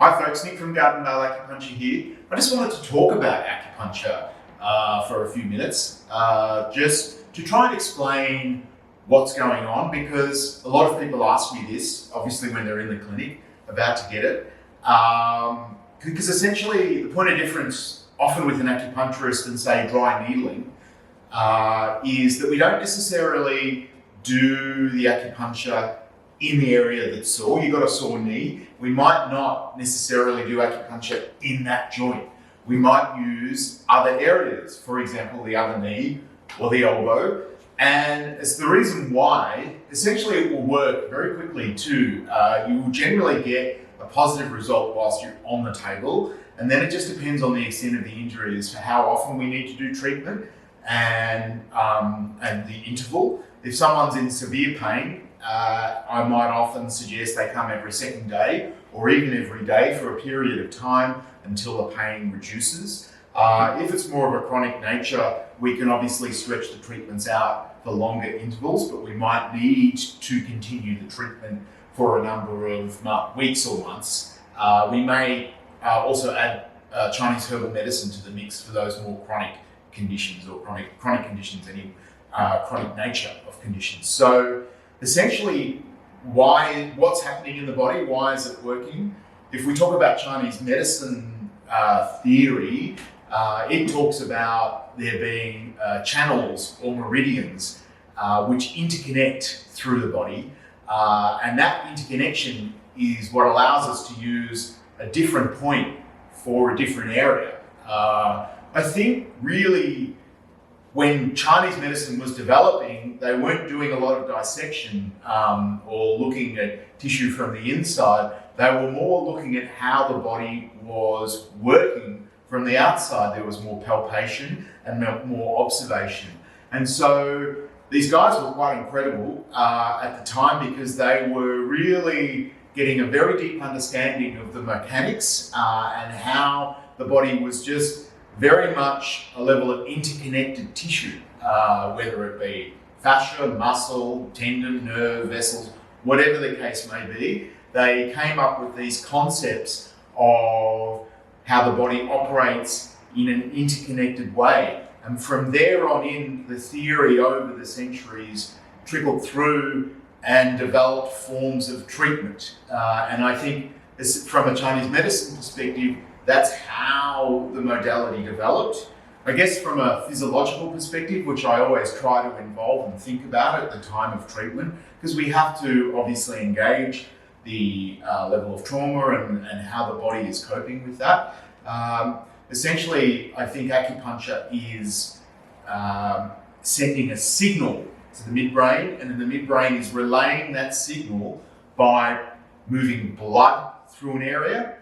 Hi folks, Nick from Garden Vale Acupuncture here. I just wanted to talk about acupuncture for a few minutes, just to try and explain what's going on, because a lot of people ask me this, obviously when they're in the clinic, about to get it. Because essentially the point of difference often with an acupuncturist and say dry needling is that we don't necessarily do the acupuncture in the area that's sore. You've got a sore knee. We might not necessarily do acupuncture in that joint. We might use other areas, for example, the other knee or the elbow. And it's the reason why, essentially it will work very quickly too. You will generally get a positive result whilst you're on the table. And then it just depends on the extent of the injury as to how often we need to do treatment and the interval. If someone's in severe pain, I might often suggest they come every second day or even every day for a period of time until the pain reduces. If it's more of a chronic nature, we can obviously stretch the treatments out for longer intervals, but we might need to continue the treatment for a number of weeks or months. We may also add Chinese herbal medicine to the mix for those more chronic conditions or chronic conditions, any chronic nature of conditions. So essentially, what's happening in the body? Why is it working? If we talk about Chinese medicine theory, it talks about there being channels or meridians which interconnect through the body, and that interconnection is what allows us to use a different point for a different area. I think really when Chinese medicine was developing, they weren't doing a lot of dissection or looking at tissue from the inside. They were more looking at how the body was working from the outside. There was more palpation and more observation. And so these guys were quite incredible at the time, because they were really getting a very deep understanding of the mechanics and how the body was just very much a level of interconnected tissue, whether it be fascia, muscle, tendon, nerve, vessels, whatever the case may be. They came up with these concepts of how the body operates in an interconnected way. And from there on in, the theory over the centuries trickled through and developed forms of treatment. And I think from a Chinese medicine perspective, that's how the modality developed. I guess from a physiological perspective, which I always try to involve and think about at the time of treatment, because we have to obviously engage the level of trauma and how the body is coping with that. Essentially, I think acupuncture is sending a signal to the midbrain, and then the midbrain is relaying that signal by moving blood through an area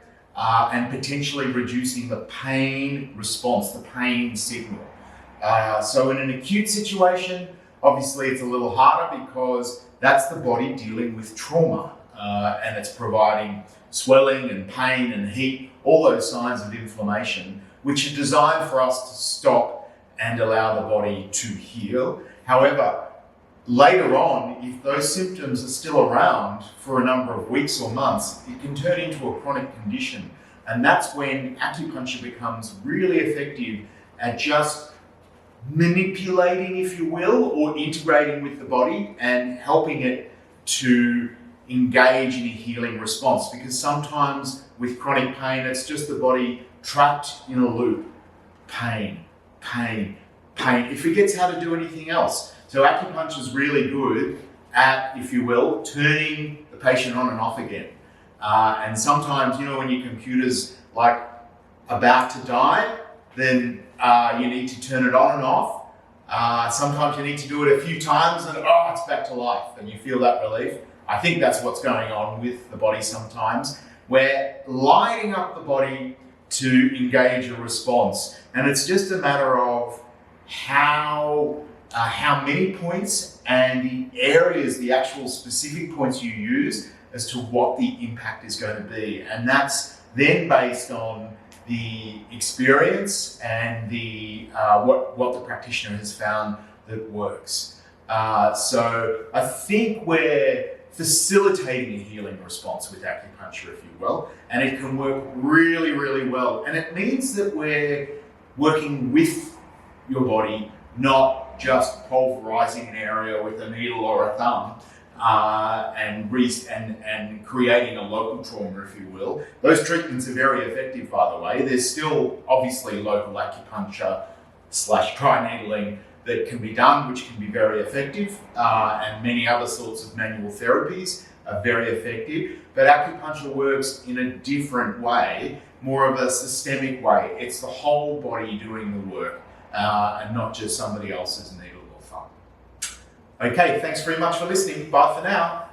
and potentially reducing the pain response, the pain signal. So in an acute situation, obviously it's a little harder because that's the body dealing with trauma and it's providing swelling and pain and heat, all those signs of inflammation, which are designed for us to stop and allow the body to heal. However, later on, if those symptoms are still around for a number of weeks or months, it can turn into a chronic condition. And that's when acupuncture becomes really effective at just manipulating, if you will, or integrating with the body and helping it to engage in a healing response. Because sometimes with chronic pain, it's just the body trapped in a loop. Pain, pain, pain. It forgets how to do anything else. So acupuncture is really good at, if you will, turning the patient on and off again. And sometimes, when your computer's like about to die, then you need to turn it on and off. Sometimes you need to do it a few times and it's back to life and you feel that relief. I think that's what's going on with the body sometimes. We're lighting up the body to engage a response. And it's just a matter of how many points and the areas, the actual specific points you use as to what the impact is going to be. And that's then based on the experience and the what the practitioner has found that works. So I think where facilitating a healing response with acupuncture, if you will, and it can work really, really well. And it means that we're working with your body, not just pulverizing an area with a needle or a thumb, and creating a local trauma, if you will. Those treatments are very effective, by the way. There's still obviously local acupuncture / dry needling that can be done, which can be very effective, and many other sorts of manual therapies are very effective. But acupuncture works in a different way, more of a systemic way. It's the whole body doing the work, and not just somebody else's needle or thumb. Okay, thanks very much for listening. Bye for now.